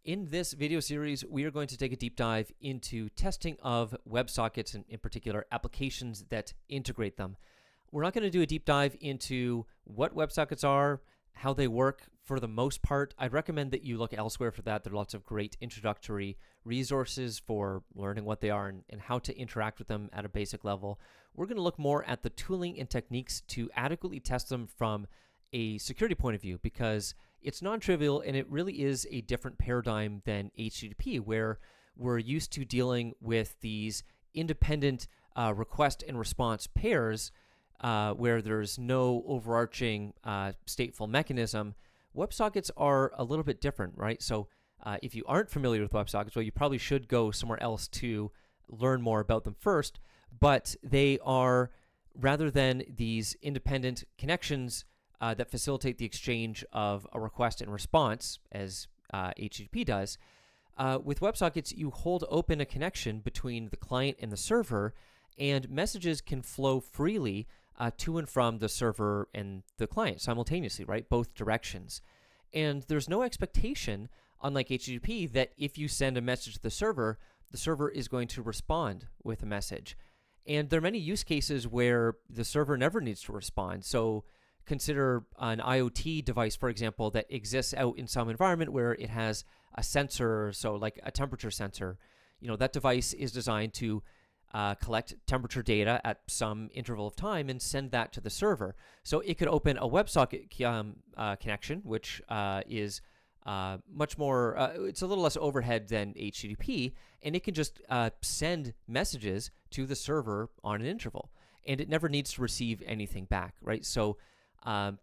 In this video series, we are going to take a deep dive into testing of WebSockets and in particular applications that integrate them. We're not going to do a deep dive into what WebSockets are, how they work for the most part. I'd recommend that you look elsewhere for that. There are lots of great introductory resources for learning what they are and how to interact with them at a basic level. We're going to look more at the tooling and techniques to adequately test them from a security point of view, because it's non-trivial and it really is a different paradigm than HTTP, where we're used to dealing with these independent request and response pairs where there's no overarching stateful mechanism. WebSockets are a little bit different, right? So if you aren't familiar with WebSockets, well, you probably should go somewhere else to learn more about them first, but they are, rather than these independent connections that facilitate the exchange of a request and response, as HTTP does. With WebSockets, you hold open a connection between the client and the server, and messages can flow freely to and from the server and the client simultaneously, right? Both directions. And there's no expectation, unlike HTTP, that if you send a message to the server is going to respond with a message. And there are many use cases where the server never needs to respond. So consider an IoT device, for example, that exists out in some environment where it has a sensor, so like a temperature sensor. You know, that device is designed to collect temperature data at some interval of time and send that to the server. So it could open a WebSocket connection, which is much more, it's a little less overhead than HTTP, and it can just send messages to the server on an interval, and it never needs to receive anything back, right? So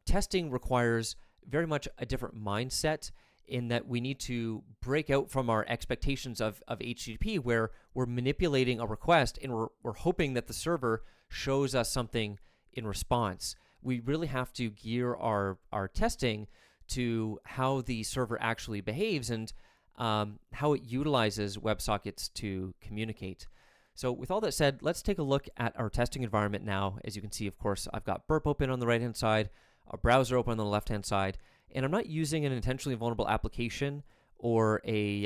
testing requires very much a different mindset, in that we need to break out from our expectations of HTTP, where we're manipulating a request and we're hoping that the server shows us something in response. We really have to gear our testing to how the server actually behaves and how it utilizes WebSockets to communicate. So with all that said, let's take a look at our testing environment now. As you can see, of course, I've got Burp open on the right-hand side, a browser open on the left-hand side, and I'm not using an intentionally vulnerable application or a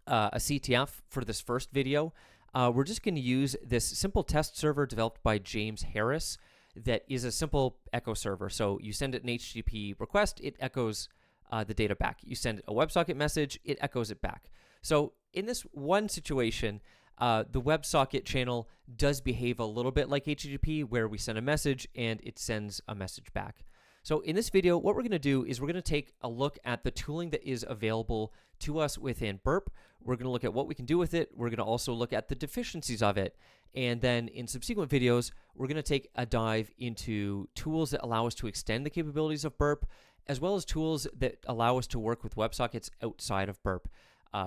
CTF for this first video. We're just going to use this simple test server developed by James Harris that is a simple echo server. So you send it an HTTP request, it echoes the data back. You send a WebSocket message, it echoes it back. So in this one situation, the WebSocket channel does behave a little bit like HTTP, where we send a message and it sends a message back. So in this video, what we're going to do is we're going to take a look at the tooling that is available to us within Burp. We're going to look at what we can do with it. We're going to also look at the deficiencies of it. And then in subsequent videos, we're going to take a dive into tools that allow us to extend the capabilities of Burp, as well as tools that allow us to work with WebSockets outside of Burp.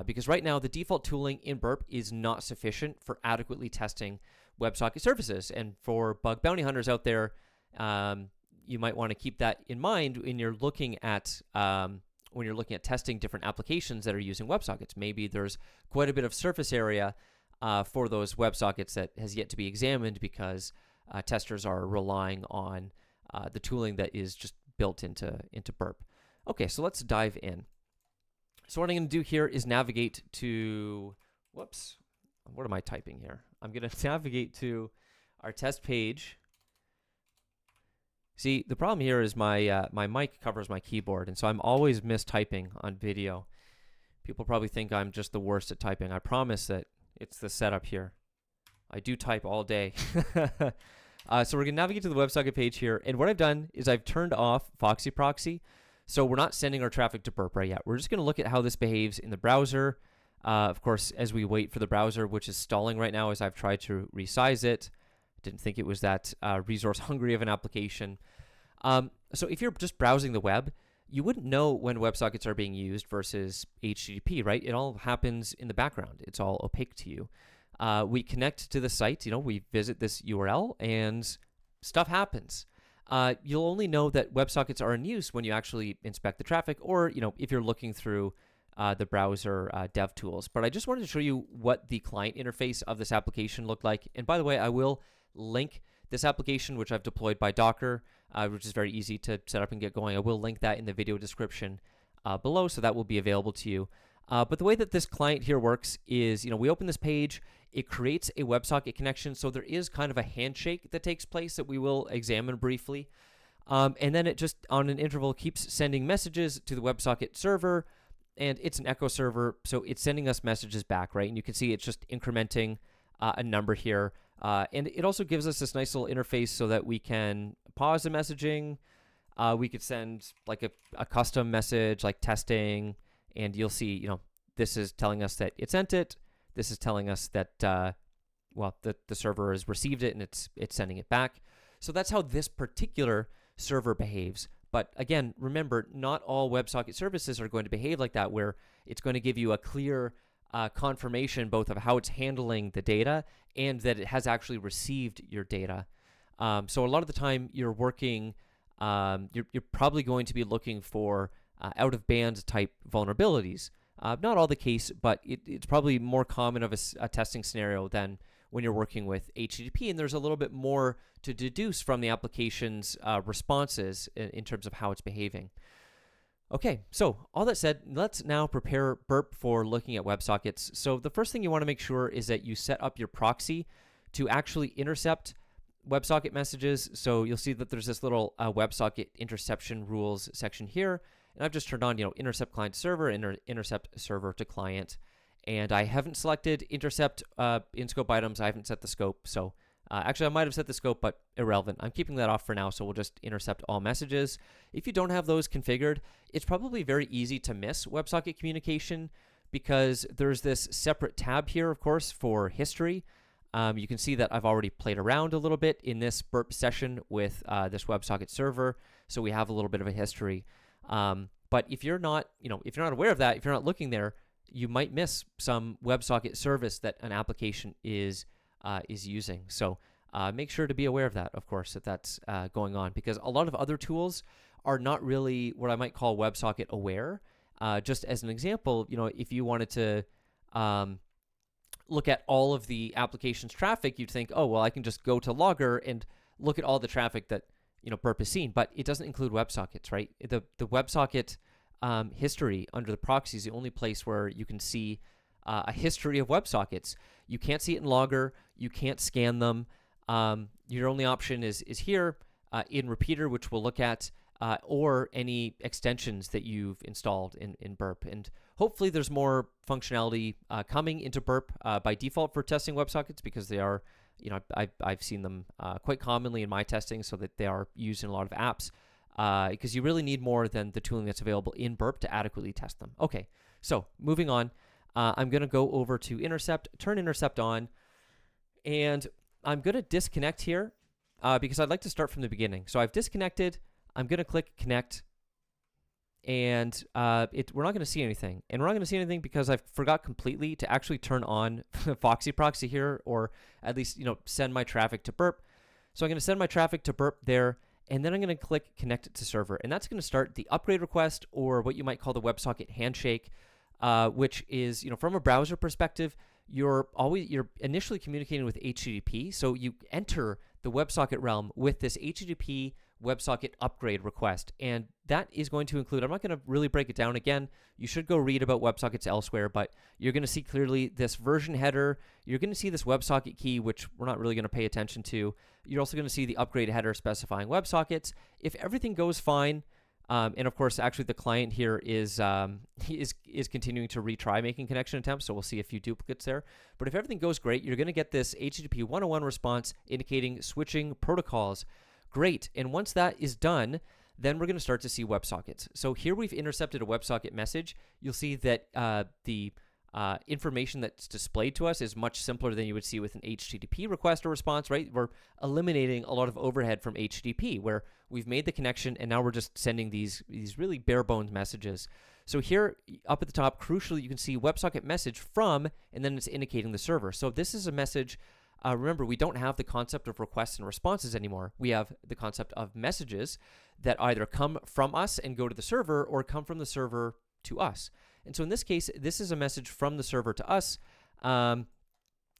Because right now, the default tooling in Burp is not sufficient for adequately testing WebSocket services. And for bug bounty hunters out there, you might want to keep that in mind when you're looking at testing different applications that are using WebSockets. Maybe there's quite a bit of surface area for those WebSockets that has yet to be examined, because testers are relying on the tooling that is just built into Burp. Okay, so let's dive in. So what I'm going to do here is navigate to, whoops, what am I typing here? I'm going to navigate to our test page. See, the problem here is my mic covers my keyboard, and so I'm always mistyping on video. People probably think I'm just the worst at typing. I promise that it's the setup here. I do type all day. So we're going to navigate to the WebSocket page here, and what I've done is I've turned off Foxy Proxy. So we're not sending our traffic to Burp right yet. We're just going to look at how this behaves in the browser. Of course, as we wait for the browser, which is stalling right now as I've tried to resize it. Didn't think it was that resource hungry of an application. So if you're just browsing the web, you wouldn't know when WebSockets are being used versus HTTP, right? It all happens in the background. It's all opaque to you. We connect to the site, we visit this URL, and stuff happens. You'll only know that WebSockets are in use when you actually inspect the traffic, or if you're looking through the browser dev tools. But I just wanted to show you what the client interface of this application looked like. And by the way, I will link this application, which I've deployed by Docker, which is very easy to set up and get going. I will link that in the video description below, so that will be available to you. But the way that this client here works is, we open this page, it creates a WebSocket connection, so there is kind of a handshake that takes place that we will examine briefly. And then it just, on an interval, keeps sending messages to the WebSocket server, and it's an echo server, so it's sending us messages back, right? And you can see it's just incrementing a number here. And it also gives us this nice little interface so that we can pause the messaging. We could send like a custom message like testing, and you'll see, this is telling us that it sent it. This is telling us that, the server has received it and it's sending it back. So that's how this particular server behaves. But again, remember, not all WebSocket services are going to behave like that, where it's going to give you a clear confirmation both of how it's handling the data and that it has actually received your data. So a lot of the time you're working, you're probably going to be looking for out-of-band type vulnerabilities. Not all the case, but it's probably more common of a testing scenario than when you're working with HTTP, and there's a little bit more to deduce from the application's responses in terms of how it's behaving. Okay, so all that said, let's now prepare Burp for looking at WebSockets. So the first thing you want to make sure is that you set up your proxy to actually intercept WebSocket messages. So you'll see that there's this little WebSocket interception rules section here. And I've just turned on, intercept client to server, intercept server to client. And I haven't selected intercept in scope items. I haven't set the scope. So actually, I might have set the scope, but irrelevant. I'm keeping that off for now. So we'll just intercept all messages. If you don't have those configured, it's probably very easy to miss WebSocket communication because there's this separate tab here, of course, for history. You can see that I've already played around a little bit in this Burp session with this WebSocket server. So we have a little bit of a history. But if you're not, if you're not aware of that, if you're not looking there, you might miss some WebSocket service that an application is using. So make sure to be aware of that, of course, that's going on, because a lot of other tools are not really what I might call WebSocket aware. Just as an example, if you wanted to look at all of the application's traffic, you'd think, oh, well, I can just go to Logger and look at all the traffic that Burp has seen, but it doesn't include WebSockets, right? The WebSocket history under the proxy is the only place where you can see a history of WebSockets. You can't see it in Logger. You can't scan them. Your only option is here in Repeater, which we'll look at, or any extensions that you've installed in Burp. And hopefully there's more functionality coming into Burp by default for testing WebSockets, because they are, I've seen them quite commonly in my testing, so that they are used in a lot of apps, because you really need more than the tooling that's available in Burp to adequately test them. Okay, so moving on, I'm going to go over to Intercept, turn Intercept on, and I'm going to disconnect here because I'd like to start from the beginning. So I've disconnected. I'm going to click Connect, and we're not going to see anything. And we're not going to see anything because I forgot completely to actually turn on Foxy Proxy here, or at least send my traffic to Burp. So I'm going to send my traffic to Burp there, and then I'm going to click Connect to Server, and that's going to start the upgrade request, or what you might call the WebSocket handshake, which is, from a browser perspective, you're initially communicating with HTTP. So you enter the WebSocket realm with this HTTP WebSocket upgrade request, and that is going to include, I'm not going to really break it down again, you should go read about WebSockets elsewhere, but you're going to see clearly this version header, you're going to see this WebSocket key, which we're not really going to pay attention to, you're also going to see the upgrade header specifying WebSockets. If everything goes fine, and of course, actually the client here is continuing to retry making connection attempts, so we'll see a few duplicates there. But if everything goes great, you're going to get this HTTP 101 response indicating switching protocols. Great, and once that is done, then we're going to start to see WebSockets. So here we've intercepted a WebSocket message. You'll see that the information that's displayed to us is much simpler than you would see with an HTTP request or response, right? We're eliminating a lot of overhead from HTTP, where we've made the connection and now we're just sending these really bare bones messages. So here up at the top, crucially, you can see WebSocket message from, and then it's indicating the server. So this is a message. Remember, we don't have the concept of requests and responses anymore. We have the concept of messages that either come from us and go to the server, or come from the server to us. And so in this case, this is a message from the server to us. And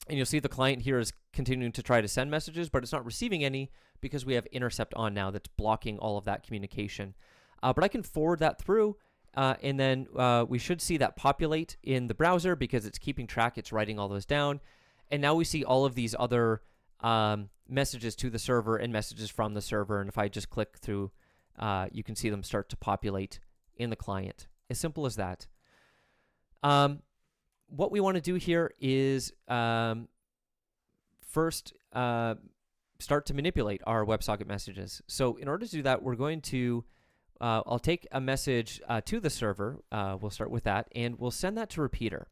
you'll see the client here is continuing to try to send messages, but it's not receiving any because we have intercept on now that's blocking all of that communication. But I can forward that through, and then we should see that populate in the browser because it's keeping track, it's writing all those down. And now we see all of these other messages to the server and messages from the server. And if I just click through, you can see them start to populate in the client. As simple as that. What we want to do here is first start to manipulate our WebSocket messages. So in order to do that, we're going to, I'll take a message to the server. We'll start with that, and we'll send that to repeater.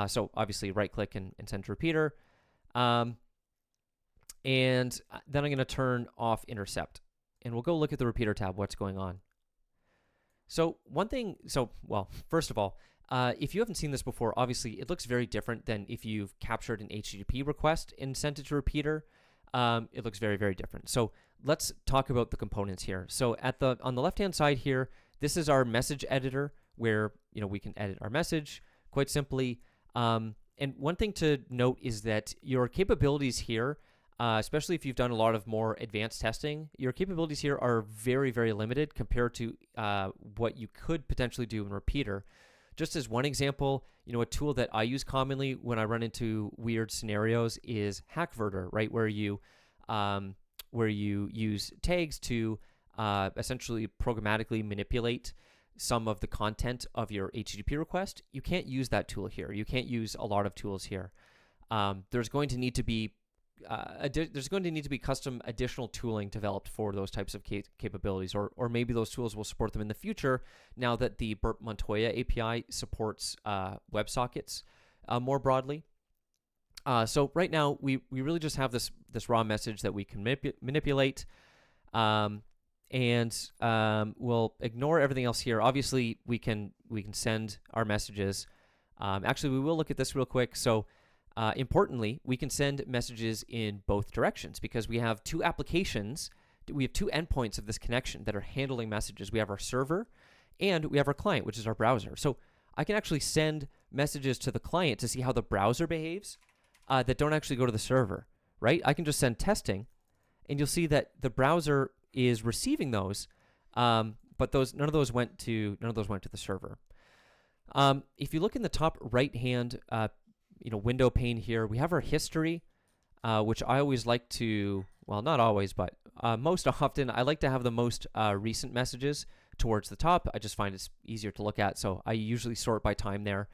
So obviously right-click and send to repeater. And then I'm going to turn off intercept. And we'll go look at the repeater tab, what's going on. So one thing, well, first of all, if you haven't seen this before, obviously it looks very different than if you've captured an HTTP request and sent it to repeater. It looks very, very different. So let's talk about the components here. So on the left-hand side here, this is our message editor where we can edit our message quite simply. And one thing to note is that your capabilities here, especially if you've done a lot of more advanced testing, your capabilities here are very, very limited compared to what you could potentially do in repeater. Just as one example, a tool that I use commonly when I run into weird scenarios is Hackverter, right? Where you use tags to essentially programmatically manipulate some of the content of your HTTP request. You can't use that tool here. You can't use a lot of tools here. There's going to need to be custom additional tooling developed for those types of capabilities, or maybe those tools will support them in the future now that the Burp Montoya API supports WebSockets more broadly. So right now we really just have this raw message that we can manipulate, and we'll ignore everything else here. Obviously we can send our messages. Actually, we will look at this real quick. So importantly, we can send messages in both directions because we have two applications. We have two endpoints of this connection that are handling messages. We have our server and we have our client, which is our browser. So I can actually send messages to the client to see how the browser behaves that don't actually go to the server, right? I can just send testing, and you'll see that the browser is receiving those, but none of those went to the server. If you look in the top right-hand window pane here, we have our history, which I always like to, well, not always, but most often I like to have the most recent messages towards the top. I just find it's easier to look at, so I usually sort by time there.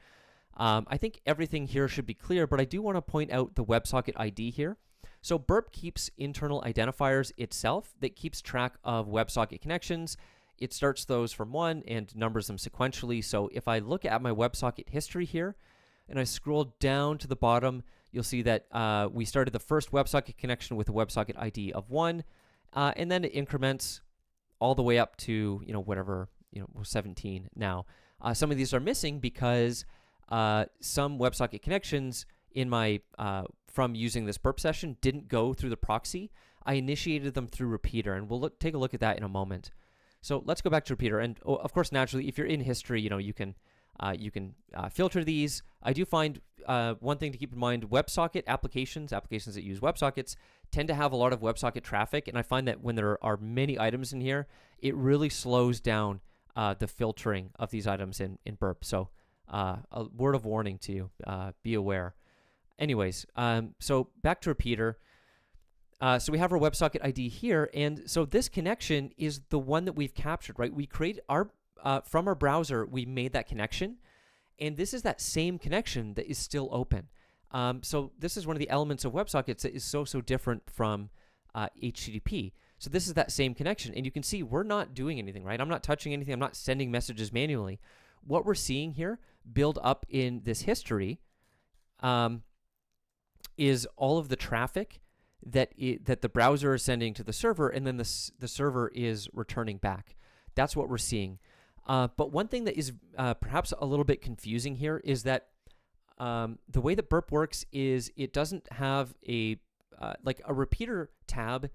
I think everything here should be clear, but I do want to point out the WebSocket ID here. So Burp keeps internal identifiers itself that keeps track of WebSocket connections. It starts those from 1 and numbers them sequentially. So if I look at my WebSocket history here, and I scroll down to the bottom, you'll see that we started the first WebSocket connection with a WebSocket ID of 1, and then it increments all the way up to whatever 17 now. Some of these are missing because some WebSocket connections in my from using this Burp session didn't go through the proxy. I initiated them through repeater, and we'll take a look at that in a moment. So let's go back to repeater, and of course, naturally, if you're in history, you can filter these. I do find one thing to keep in mind: WebSocket applications that use WebSockets tend to have a lot of WebSocket traffic, and I find that when there are many items in here, it really slows down the filtering of these items in Burp. So a word of warning to you, be aware. Anyways, so back to repeater. So we have our WebSocket ID here, and so this connection is the one that we've captured, right? We create our from our browser, we made that connection, and this is that same connection that is still open. So this is one of the elements of WebSockets that is so different from HTTP. So this is that same connection, and you can see we're not doing anything, right? I'm not touching anything. I'm not sending messages manually. What we're seeing here build up in this history is all of the traffic that the browser is sending to the server, and then the server is returning back. That's what we're seeing. But one thing that is perhaps a little bit confusing here is that the way that Burp works is it doesn't have like a repeater tab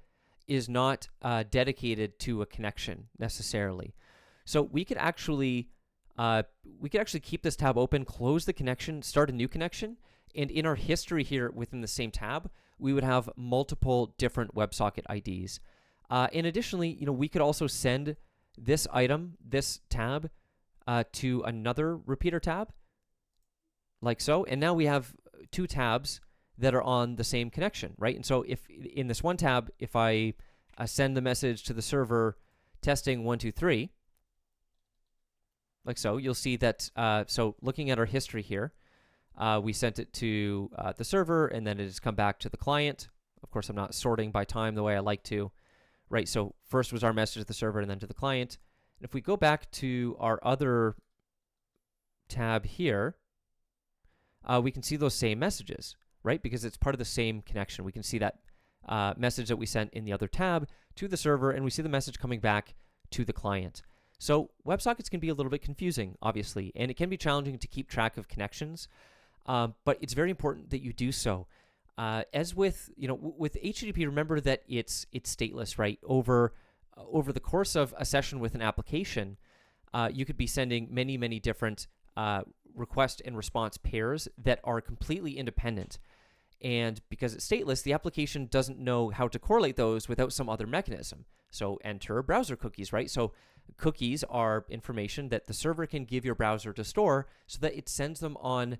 is not dedicated to a connection necessarily. So we could actually keep this tab open, close the connection, start a new connection, and in our history here within the same tab, we would have multiple different WebSocket IDs. And additionally, we could also send this item, this tab, to another repeater tab, like so. And now we have two tabs that are on the same connection, right? And so if in this one tab, if I send the message to the server testing 1, 2, 3, like so, you'll see that, so looking at our history here, we sent it to the server, and then it has come back to the client. Of course, I'm not sorting by time the way I like to, right? So first was our message to the server and then to the client. And if we go back to our other tab here, we can see those same messages, right? Because it's part of the same connection. We can see that message that we sent in the other tab to the server, and we see the message coming back to the client. So WebSockets can be a little bit confusing, obviously, and it can be challenging to keep track of connections, but it's very important that you do so. As with, with HTTP, remember that it's stateless, right? Over the course of a session with an application, you could be sending many, many different request and response pairs that are completely independent. And because it's stateless, the application doesn't know how to correlate those without some other mechanism. So enter browser cookies, right? So cookies are information that the server can give your browser to store so that it sends them on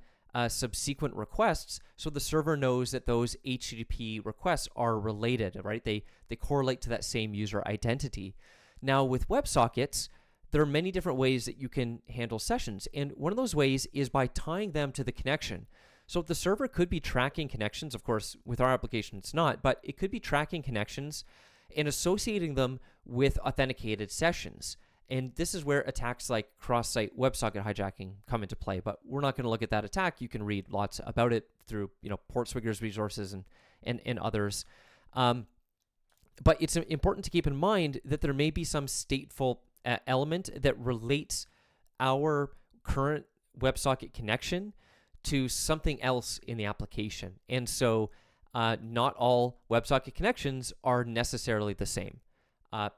subsequent requests, so the server knows that those HTTP requests are related, right? They correlate to that same user identity. Now, with WebSockets, there are many different ways that you can handle sessions, and one of those ways is by tying them to the connection. So the server could be tracking connections. Of course, with our application, it's not, but it could be tracking connections and associating them with authenticated sessions. And this is where attacks like cross-site WebSocket hijacking come into play. But we're not going to look at that attack. You can read lots about it through Portswigger's resources and others. But it's important to keep in mind that there may be some stateful element that relates our current WebSocket connection to something else in the application. And so not all WebSocket connections are necessarily the same.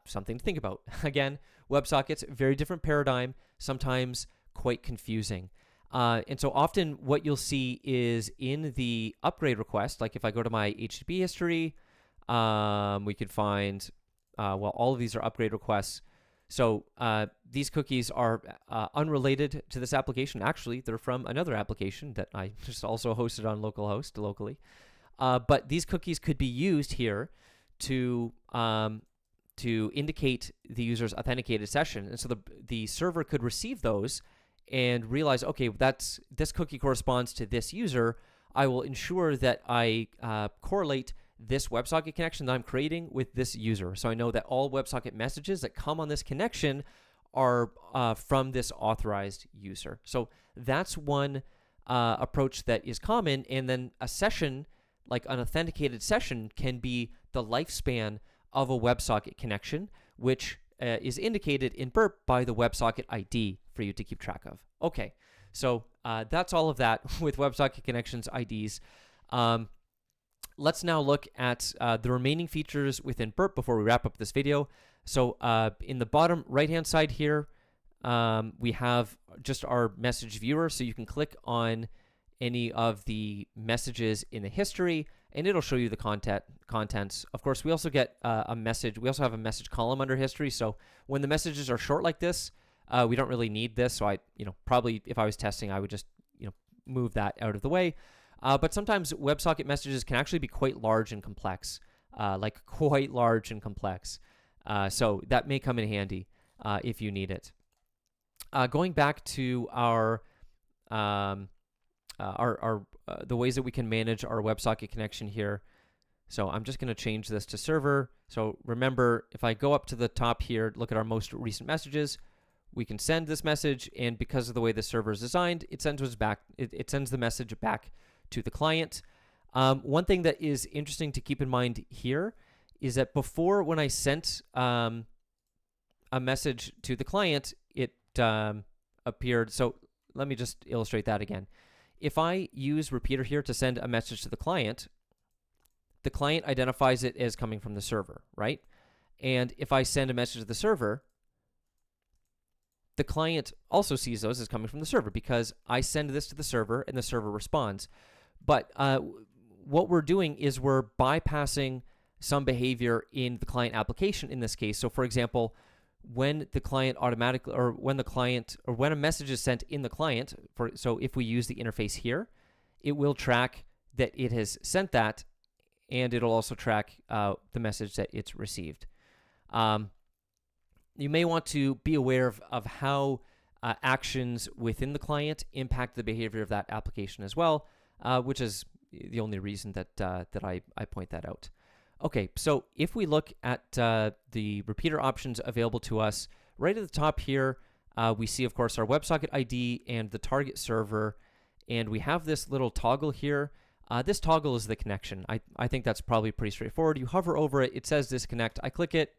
Something to think about. Again, WebSockets, very different paradigm, sometimes quite confusing. And so often what you'll see is in the upgrade request, like if I go to my HTTP history, we could find, all of these are upgrade requests. So these cookies are unrelated to this application. Actually, they're from another application that I just also hosted on localhost locally. But these cookies could be used here to indicate the user's authenticated session. And so the server could receive those and realize, okay, this cookie corresponds to this user. I will ensure that I correlate this WebSocket connection that I'm creating with this user. So I know that all WebSocket messages that come on this connection are from this authorized user. So that's one approach that is common. And then a session, like an authenticated session, can be the lifespan of a WebSocket connection, which is indicated in Burp by the WebSocket ID for you to keep track of. Okay, so that's all of that with WebSocket connections IDs. Let's now look at the remaining features within Burp before we wrap up this video. So in the bottom right-hand side here, we have just our message viewer, so you can click on any of the messages in the history, and it'll show you the contents. Of course, we also get a message. We also have a message column under history. So when the messages are short like this, we don't really need this. So I, probably if I was testing, I would just, move that out of the way. But sometimes WebSocket messages can actually be quite large and complex, quite large and complex. So that may come in handy if you need it. Going back to our the ways that we can manage our WebSocket connection here. So I'm just going to change this to server. So remember, if I go up to the top here, look at our most recent messages, we can send this message, and because of the way the server is designed, it sends us back. It sends the message back to the client. One thing that is interesting to keep in mind here is that before, when I sent a message to the client, it appeared. So let me just illustrate that again. If I use repeater here to send a message to the client identifies it as coming from the server, right? And if I send a message to the server, the client also sees those as coming from the server because I send this to the server and the server responds. But what we're doing is we're bypassing some behavior in the client application in this case. So for example, when the client automatically, or when the client, or when a message is sent in the client, so if we use the interface here, it will track that it has sent that, and it'll also track the message that it's received. You may want to be aware of how actions within the client impact the behavior of that application as well, which is the only reason that I point that out. Okay, so if we look at the repeater options available to us, right at the top here, we see, of course, our WebSocket ID and the target server, and we have this little toggle here. This toggle is the connection. I think that's probably pretty straightforward. You hover over it, it says disconnect. I click it,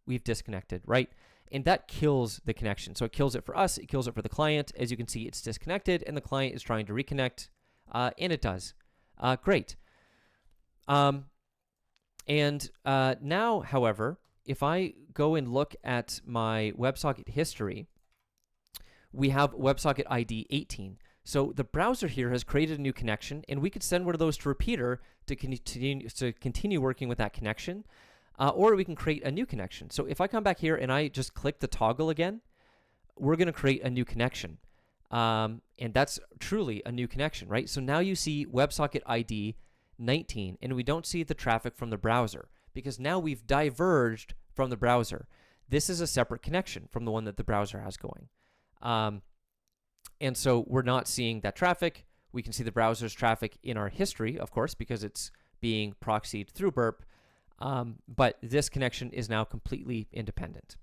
we've disconnected, right? And that kills the connection. So it kills it for us, it kills it for the client. As you can see, it's disconnected, and the client is trying to reconnect, and it does. Great. Now, however, if I go and look at my WebSocket history, we have WebSocket ID 18. So the browser here has created a new connection, and we could send one of those to repeater to continue working with that connection, or we can create a new connection. So if I come back here and I just click the toggle again, we're going to create a new connection. And that's truly a new connection, right? So now you see WebSocket ID 19, and we don't see the traffic from the browser because now we've diverged from the browser. This is a separate connection from the one that the browser has going. And so we're not seeing that traffic. We can see the browser's traffic in our history, of course, because it's being proxied through Burp. But this connection is now completely independent.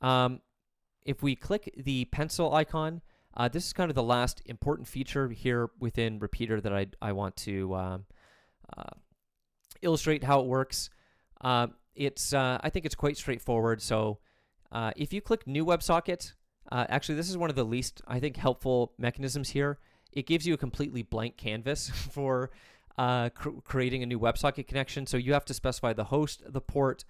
If we click the pencil icon, this is kind of the last important feature here within Repeater that I want to illustrate how it works. I think it's quite straightforward. So if you click New WebSocket, actually this is one of the least, I think, helpful mechanisms here. It gives you a completely blank canvas for creating a new WebSocket connection. So you have to specify the host, the port,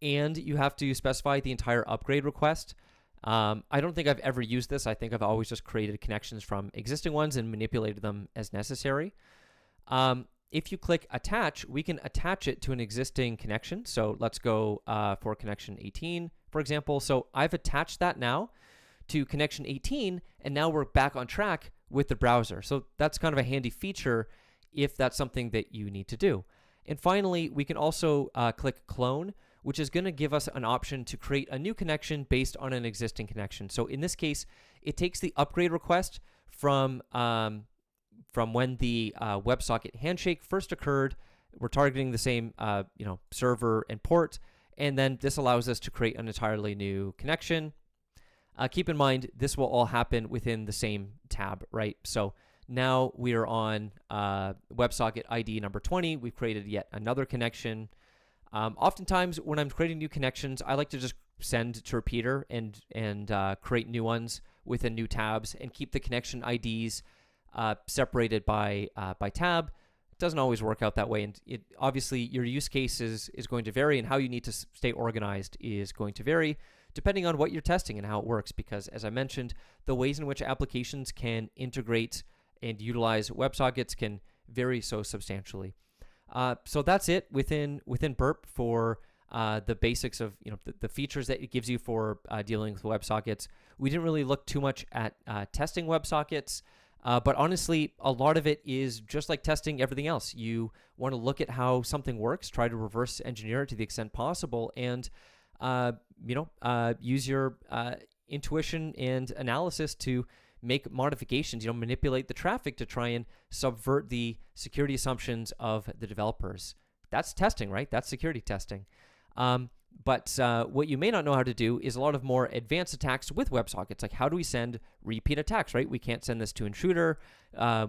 and you have to specify the entire upgrade request. I don't think I've ever used this. I think I've always just created connections from existing ones and manipulated them as necessary. If you click attach, we can attach it to an existing connection. So let's go for connection 18, for example. So I've attached that now to connection 18, and now we're back on track with the browser. So that's kind of a handy feature if that's something that you need to do. And finally, we can also click clone, which is going to give us an option to create a new connection based on an existing connection. So in this case, it takes the upgrade request from when the WebSocket handshake first occurred. We're targeting the same server and port, and then this allows us to create an entirely new connection. Keep in mind, this will all happen within the same tab, right? So now we are on WebSocket ID number 20. We've created yet another connection. Oftentimes, when I'm creating new connections, I like to just send to repeater and create new ones within new tabs and keep the connection IDs separated by tab. It doesn't always work out that way, and obviously your use case is going to vary, and how you need to stay organized is going to vary depending on what you're testing and how it works, because as I mentioned, the ways in which applications can integrate and utilize WebSockets can vary so substantially. So that's it within Burp for the basics of the features that it gives you for dealing with WebSockets. We didn't really look too much at testing WebSockets, but honestly, a lot of it is just like testing everything else. You want to look at how something works, try to reverse engineer it to the extent possible, and use your intuition and analysis to make modifications, manipulate the traffic to try and subvert the security assumptions of the developers. That's testing, right? That's security testing. But what you may not know how to do is a lot of more advanced attacks with WebSockets. Like, how do we send repeat attacks, right? We can't send this to intruder.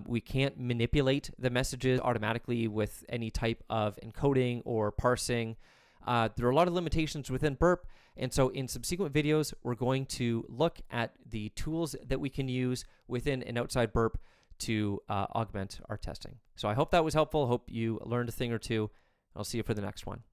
We can't manipulate the messages automatically with any type of encoding or parsing. There are a lot of limitations within Burp, and so in subsequent videos, we're going to look at the tools that we can use within and outside Burp to augment our testing. So I hope that was helpful. Hope you learned a thing or two. I'll see you for the next one.